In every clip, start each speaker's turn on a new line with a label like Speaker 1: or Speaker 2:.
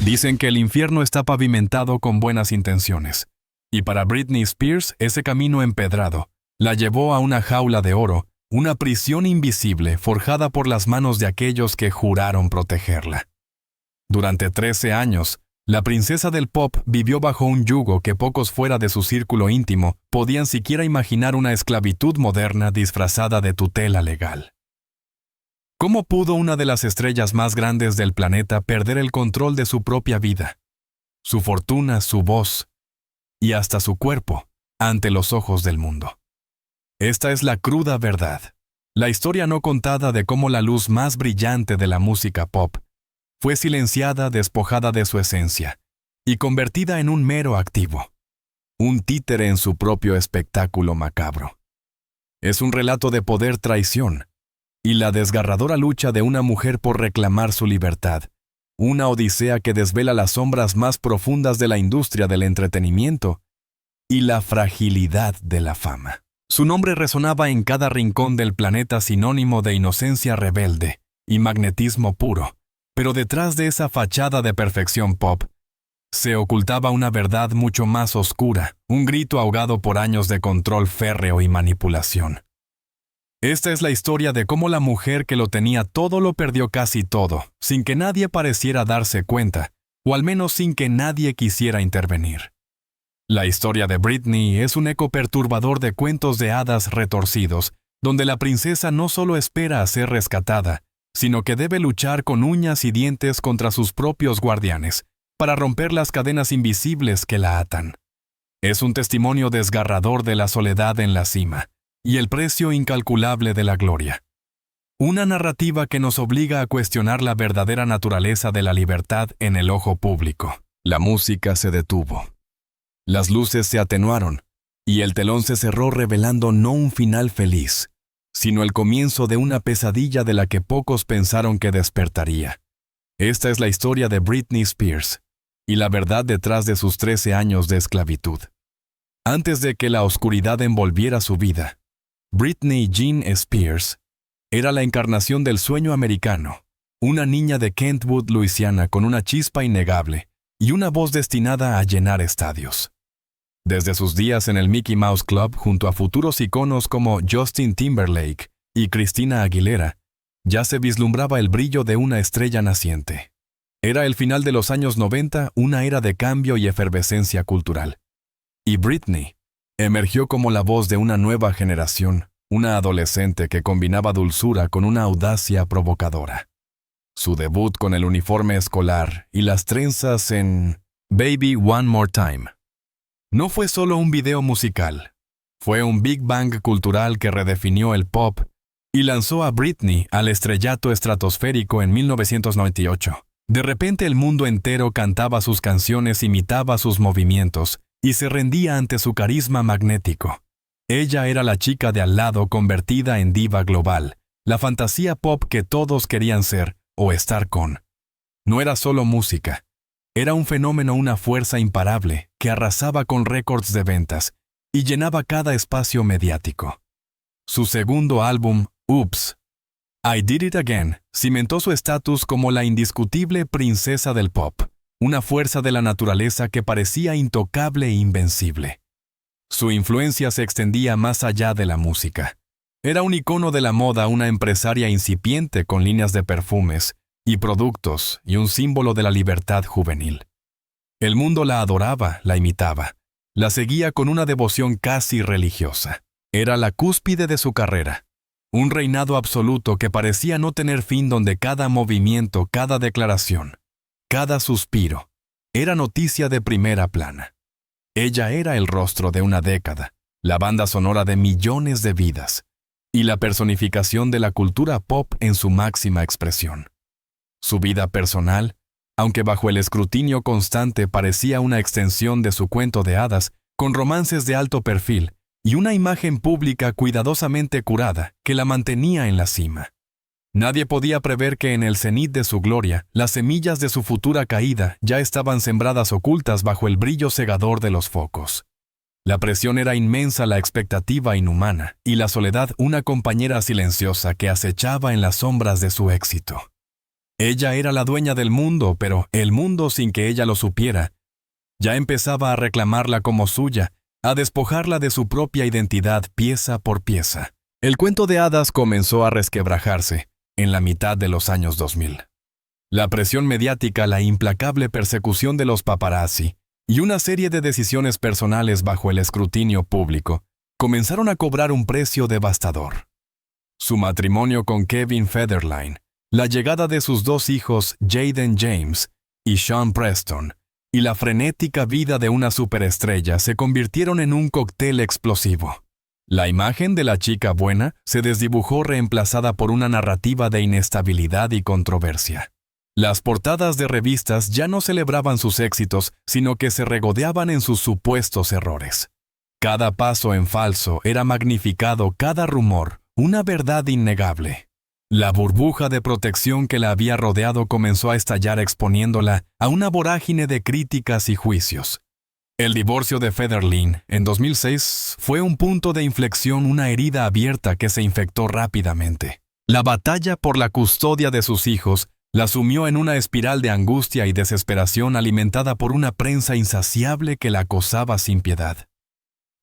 Speaker 1: Dicen que el infierno está pavimentado con buenas intenciones, y para Britney Spears ese camino empedrado la llevó a una jaula de oro, una prisión invisible forjada por las manos de aquellos que juraron protegerla. Durante 13 años, la princesa del pop vivió bajo un yugo que pocos fuera de su círculo íntimo podían siquiera imaginar una esclavitud moderna disfrazada de tutela legal. ¿Cómo pudo una de las estrellas más grandes del planeta perder el control de su propia vida, su fortuna, su voz y hasta su cuerpo ante los ojos del mundo? Esta es la cruda verdad, la historia no contada de cómo la luz más brillante de la música pop fue silenciada, despojada de su esencia y convertida en un mero activo, un títere en su propio espectáculo macabro. Es un relato de poder, traición y la desgarradora lucha de una mujer por reclamar su libertad, una odisea que desvela las sombras más profundas de la industria del entretenimiento y la fragilidad de la fama. Su nombre resonaba en cada rincón del planeta, sinónimo de inocencia rebelde y magnetismo puro. Pero detrás de esa fachada de perfección pop, se ocultaba una verdad mucho más oscura, un grito ahogado por años de control férreo y manipulación. Esta es la historia de cómo la mujer que lo tenía todo lo perdió casi todo, sin que nadie pareciera darse cuenta, o al menos sin que nadie quisiera intervenir. La historia de Britney es un eco perturbador de cuentos de hadas retorcidos, donde la princesa no solo espera a ser rescatada, sino que debe luchar con uñas y dientes contra sus propios guardianes, para romper las cadenas invisibles que la atan. Es un testimonio desgarrador de la soledad en la cima, y el precio incalculable de la gloria. Una narrativa que nos obliga a cuestionar la verdadera naturaleza de la libertad en el ojo público. La música se detuvo. Las luces se atenuaron, y el telón se cerró revelando no un final feliz, sino el comienzo de una pesadilla de la que pocos pensaron que despertaría. Esta es la historia de Britney Spears, y la verdad detrás de sus 13 años de esclavitud. Antes de que la oscuridad envolviera su vida, Britney Jean Spears era la encarnación del sueño americano, una niña de Kentwood, Luisiana, con una chispa innegable y una voz destinada a llenar estadios. Desde sus días en el Mickey Mouse Club junto a futuros iconos como Justin Timberlake y Christina Aguilera, ya se vislumbraba el brillo de una estrella naciente. Era el final de los años 90, una era de cambio y efervescencia cultural. Y Britney emergió como la voz de una nueva generación, una adolescente que combinaba dulzura con una audacia provocadora. Su debut con el uniforme escolar y las trenzas en Baby One More Time no fue solo un video musical, fue un Big Bang cultural que redefinió el pop y lanzó a Britney al estrellato estratosférico en 1998. De repente el mundo entero cantaba sus canciones, imitaba sus movimientos y se rendía ante su carisma magnético. Ella era la chica de al lado convertida en diva global, la fantasía pop que todos querían ser o estar con. No era solo música. Era un fenómeno, una fuerza imparable que arrasaba con récords de ventas y llenaba cada espacio mediático. Su segundo álbum, Oops, I Did It Again, cimentó su estatus como la indiscutible princesa del pop, una fuerza de la naturaleza que parecía intocable e invencible. Su influencia se extendía más allá de la música. Era un icono de la moda, una empresaria incipiente con líneas de perfumes y productos y un símbolo de la libertad juvenil. El mundo la adoraba, la imitaba, la seguía con una devoción casi religiosa. Era la cúspide de su carrera, un reinado absoluto que parecía no tener fin, donde cada movimiento, cada declaración, cada suspiro, era noticia de primera plana. Ella era el rostro de una década, la banda sonora de millones de vidas y la personificación de la cultura pop en su máxima expresión. Su vida personal, aunque bajo el escrutinio constante, parecía una extensión de su cuento de hadas, con romances de alto perfil y una imagen pública cuidadosamente curada que la mantenía en la cima. Nadie podía prever que en el cenit de su gloria, las semillas de su futura caída ya estaban sembradas ocultas bajo el brillo cegador de los focos. La presión era inmensa, la expectativa inhumana, y la soledad una compañera silenciosa que acechaba en las sombras de su éxito. Ella era la dueña del mundo, pero el mundo, sin que ella lo supiera, ya empezaba a reclamarla como suya, a despojarla de su propia identidad pieza por pieza. El cuento de hadas comenzó a resquebrajarse en la mitad de los años 2000. La presión mediática, la implacable persecución de los paparazzi y una serie de decisiones personales bajo el escrutinio público comenzaron a cobrar un precio devastador. Su matrimonio con Kevin Federline, la llegada de sus dos hijos Jaden James y Sean Preston, y la frenética vida de una superestrella se convirtieron en un cóctel explosivo. La imagen de la chica buena se desdibujó reemplazada por una narrativa de inestabilidad y controversia. Las portadas de revistas ya no celebraban sus éxitos, sino que se regodeaban en sus supuestos errores. Cada paso en falso era magnificado, cada rumor, una verdad innegable. La burbuja de protección que la había rodeado comenzó a estallar exponiéndola a una vorágine de críticas y juicios. El divorcio de Federline en 2006 fue un punto de inflexión, una herida abierta que se infectó rápidamente. La batalla por la custodia de sus hijos la sumió en una espiral de angustia y desesperación alimentada por una prensa insaciable que la acosaba sin piedad.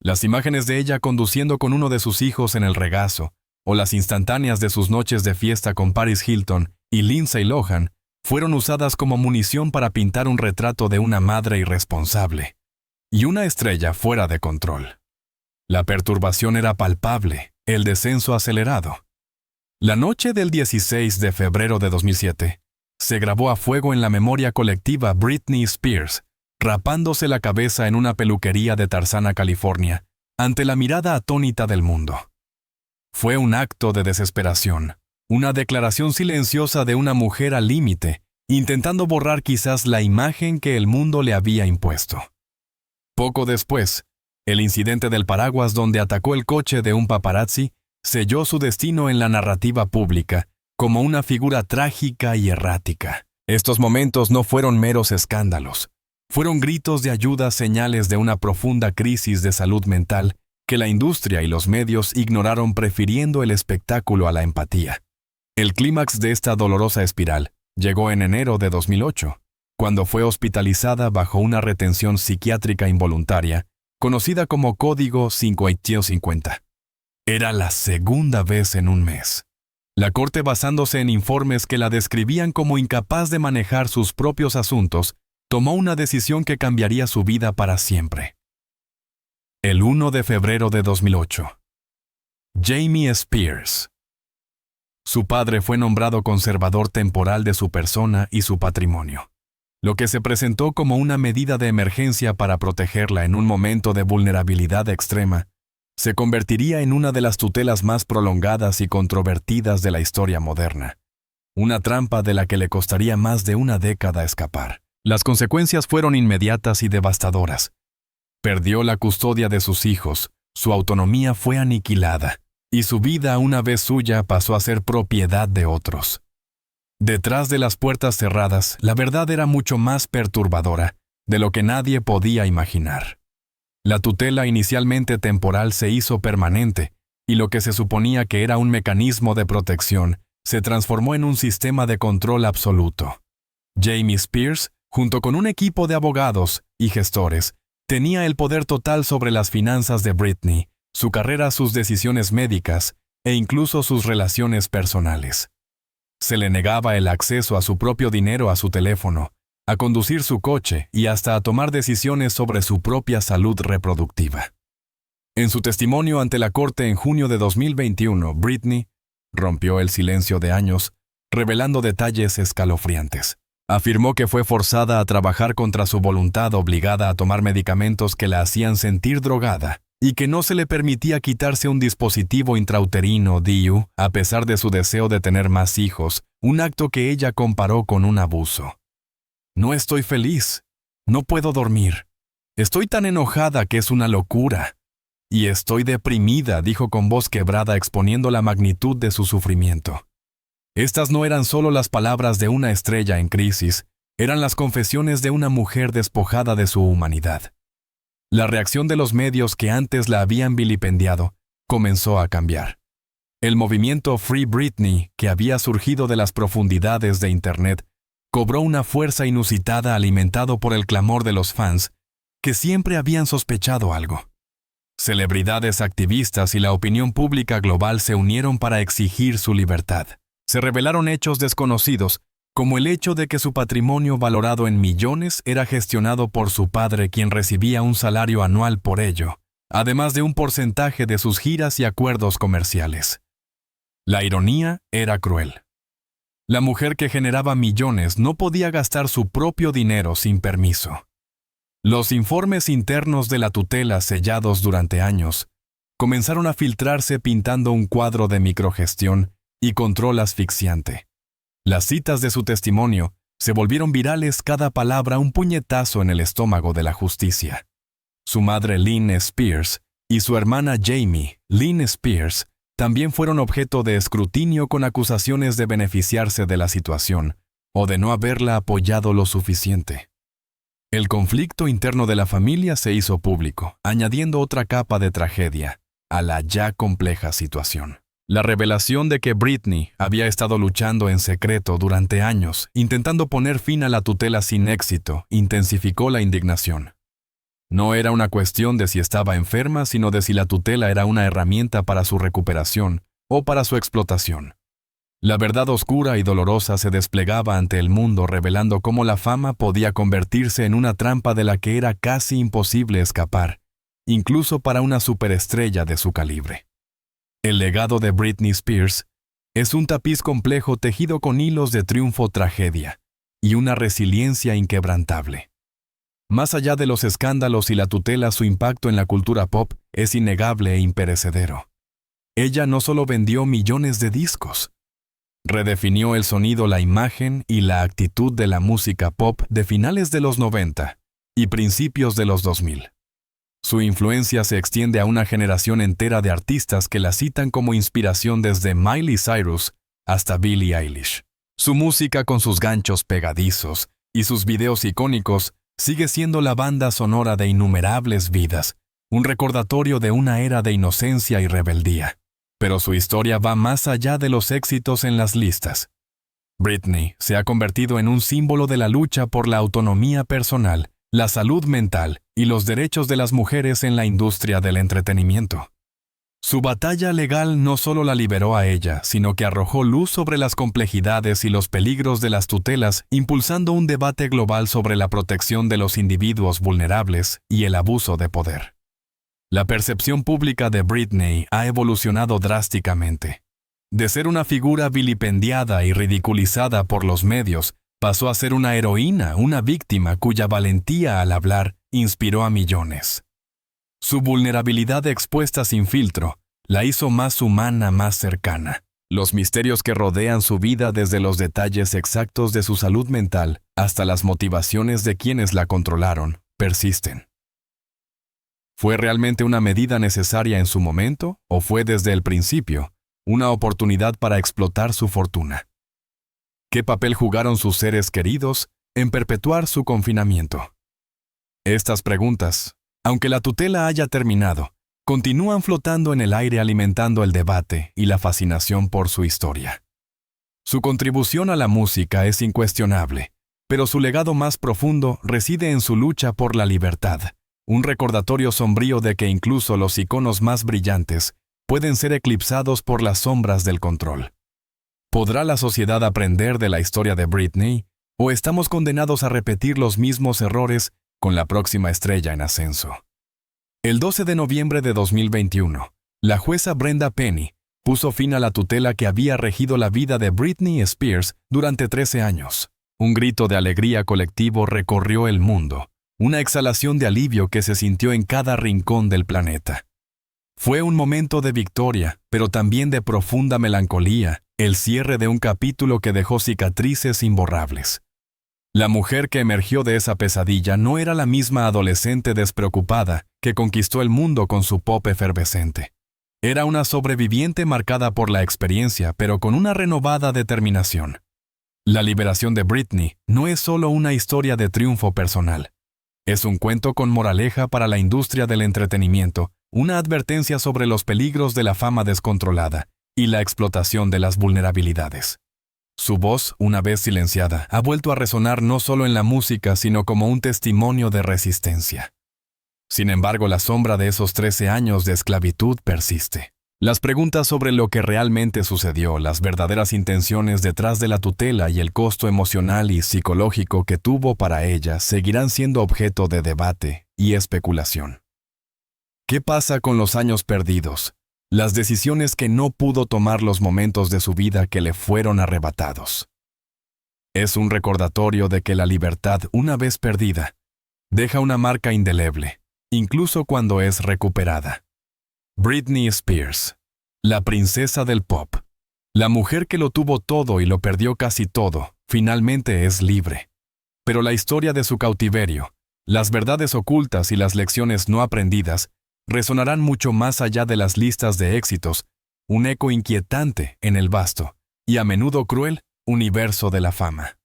Speaker 1: Las imágenes de ella conduciendo con uno de sus hijos en el regazo, o las instantáneas de sus noches de fiesta con Paris Hilton y Lindsay Lohan, fueron usadas como munición para pintar un retrato de una madre irresponsable y una estrella fuera de control. La perturbación era palpable, el descenso acelerado. La noche del 16 de febrero de 2007, se grabó a fuego en la memoria colectiva Britney Spears, rapándose la cabeza en una peluquería de Tarzana, California, ante la mirada atónita del mundo. Fue un acto de desesperación, una declaración silenciosa de una mujer al límite, intentando borrar quizás la imagen que el mundo le había impuesto. Poco después, el incidente del paraguas donde atacó el coche de un paparazzi selló su destino en la narrativa pública como una figura trágica y errática. Estos momentos no fueron meros escándalos, fueron gritos de ayuda, señales de una profunda crisis de salud mental que la industria y los medios ignoraron prefiriendo el espectáculo a la empatía. El clímax de esta dolorosa espiral llegó en enero de 2008, cuando fue hospitalizada bajo una retención psiquiátrica involuntaria, conocida como Código 5850. Era la segunda vez en un mes. La corte, basándose en informes que la describían como incapaz de manejar sus propios asuntos, tomó una decisión que cambiaría su vida para siempre. El 1 de febrero de 2008. Jamie Spears. Su padre fue nombrado conservador temporal de su persona y su patrimonio, lo que se presentó como una medida de emergencia para protegerla en un momento de vulnerabilidad extrema. Se convertiría en una de las tutelas más prolongadas y controvertidas de la historia moderna, una trampa de la que le costaría más de una década escapar. Las consecuencias fueron inmediatas y devastadoras. Perdió la custodia de sus hijos, su autonomía fue aniquilada, y su vida, una vez suya, pasó a ser propiedad de otros. Detrás de las puertas cerradas, la verdad era mucho más perturbadora de lo que nadie podía imaginar. La tutela inicialmente temporal se hizo permanente, y lo que se suponía que era un mecanismo de protección se transformó en un sistema de control absoluto. Jamie Spears, junto con un equipo de abogados y gestores, tenía el poder total sobre las finanzas de Britney, su carrera, sus decisiones médicas e incluso sus relaciones personales. Se le negaba el acceso a su propio dinero, a su teléfono, a conducir su coche y hasta a tomar decisiones sobre su propia salud reproductiva. En su testimonio ante la corte en junio de 2021, Britney rompió el silencio de años, revelando detalles escalofriantes. Afirmó que fue forzada a trabajar contra su voluntad, obligada a tomar medicamentos que la hacían sentir drogada, y que no se le permitía quitarse un dispositivo intrauterino DIU a pesar de su deseo de tener más hijos, un acto que ella comparó con un abuso. No estoy feliz, no puedo dormir. Estoy tan enojada que es una locura. Y estoy deprimida, dijo con voz quebrada exponiendo la magnitud de su sufrimiento. Estas no eran solo las palabras de una estrella en crisis, eran las confesiones de una mujer despojada de su humanidad. La reacción de los medios que antes la habían vilipendiado comenzó a cambiar. El movimiento Free Britney, que había surgido de las profundidades de Internet, cobró una fuerza inusitada alimentado por el clamor de los fans, que siempre habían sospechado algo. Celebridades activistas y la opinión pública global se unieron para exigir su libertad. Se revelaron hechos desconocidos, como el hecho de que su patrimonio valorado en millones era gestionado por su padre, quien recibía un salario anual por ello, además de un porcentaje de sus giras y acuerdos comerciales. La ironía era cruel. La mujer que generaba millones no podía gastar su propio dinero sin permiso. Los informes internos de la tutela, sellados durante años, comenzaron a filtrarse pintando un cuadro de microgestión y control asfixiante. Las citas de su testimonio se volvieron virales, cada palabra un puñetazo en el estómago de la justicia. Su madre Lynn Spears y su hermana Jamie Lynn Spears también fueron objeto de escrutinio con acusaciones de beneficiarse de la situación o de no haberla apoyado lo suficiente. El conflicto interno de la familia se hizo público, añadiendo otra capa de tragedia a la ya compleja situación. La revelación de que Britney había estado luchando en secreto durante años, intentando poner fin a la tutela sin éxito, intensificó la indignación. No era una cuestión de si estaba enferma, sino de si la tutela era una herramienta para su recuperación o para su explotación. La verdad oscura y dolorosa se desplegaba ante el mundo, revelando cómo la fama podía convertirse en una trampa de la que era casi imposible escapar, incluso para una superestrella de su calibre. El legado de Britney Spears es un tapiz complejo tejido con hilos de triunfo, tragedia y una resiliencia inquebrantable. Más allá de los escándalos y la tutela, su impacto en la cultura pop es innegable e imperecedero. Ella no solo vendió millones de discos, redefinió el sonido, la imagen y la actitud de la música pop de finales de los 90 y principios de los 2000. Su influencia se extiende a una generación entera de artistas que la citan como inspiración, desde Miley Cyrus hasta Billie Eilish. Su música, con sus ganchos pegadizos y sus videos icónicos, sigue siendo la banda sonora de innumerables vidas, un recordatorio de una era de inocencia y rebeldía. Pero su historia va más allá de los éxitos en las listas. Britney se ha convertido en un símbolo de la lucha por la autonomía personal, la salud mental y los derechos de las mujeres en la industria del entretenimiento. Su batalla legal no solo la liberó a ella, sino que arrojó luz sobre las complejidades y los peligros de las tutelas, impulsando un debate global sobre la protección de los individuos vulnerables y el abuso de poder. La percepción pública de Britney ha evolucionado drásticamente. De ser una figura vilipendiada y ridiculizada por los medios, pasó a ser una heroína, una víctima cuya valentía al hablar inspiró a millones. Su vulnerabilidad expuesta sin filtro la hizo más humana, más cercana. Los misterios que rodean su vida, desde los detalles exactos de su salud mental hasta las motivaciones de quienes la controlaron, persisten. ¿Fue realmente una medida necesaria en su momento, o fue desde el principio una oportunidad para explotar su fortuna? ¿Qué papel jugaron sus seres queridos en perpetuar su confinamiento? Estas preguntas, aunque la tutela haya terminado, continúan flotando en el aire, alimentando el debate y la fascinación por su historia. Su contribución a la música es incuestionable, pero su legado más profundo reside en su lucha por la libertad, un recordatorio sombrío de que incluso los iconos más brillantes pueden ser eclipsados por las sombras del control. ¿Podrá la sociedad aprender de la historia de Britney, o estamos condenados a repetir los mismos errores con la próxima estrella en ascenso? El 12 de noviembre de 2021, la jueza Brenda Penny puso fin a la tutela que había regido la vida de Britney Spears durante 13 años. Un grito de alegría colectivo recorrió el mundo, una exhalación de alivio que se sintió en cada rincón del planeta. Fue un momento de victoria, pero también de profunda melancolía, el cierre de un capítulo que dejó cicatrices imborrables. La mujer que emergió de esa pesadilla no era la misma adolescente despreocupada que conquistó el mundo con su pop efervescente. Era una sobreviviente marcada por la experiencia, pero con una renovada determinación. La liberación de Britney no es solo una historia de triunfo personal. Es un cuento con moraleja para la industria del entretenimiento, una advertencia sobre los peligros de la fama descontrolada y la explotación de las vulnerabilidades. Su voz, una vez silenciada, ha vuelto a resonar no solo en la música, sino como un testimonio de resistencia. Sin embargo, la sombra de esos 13 años de esclavitud persiste. Las preguntas sobre lo que realmente sucedió, las verdaderas intenciones detrás de la tutela y el costo emocional y psicológico que tuvo para ella seguirán siendo objeto de debate y especulación. ¿Qué pasa con los años perdidos? Las decisiones que no pudo tomar, los momentos de su vida que le fueron arrebatados. Es un recordatorio de que la libertad, una vez perdida, deja una marca indeleble, incluso cuando es recuperada. Britney Spears, la princesa del pop, la mujer que lo tuvo todo y lo perdió casi todo, finalmente es libre. Pero la historia de su cautiverio, las verdades ocultas y las lecciones no aprendidas resonarán mucho más allá de las listas de éxitos, un eco inquietante en el vasto, y a menudo cruel, universo de la fama.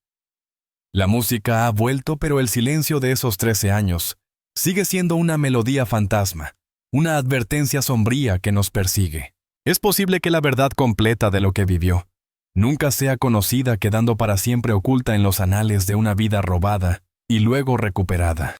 Speaker 1: La música ha vuelto, pero el silencio de esos 13 años sigue siendo una melodía fantasma, una advertencia sombría que nos persigue. Es posible que la verdad completa de lo que vivió nunca sea conocida, quedando para siempre oculta en los anales de una vida robada y luego recuperada.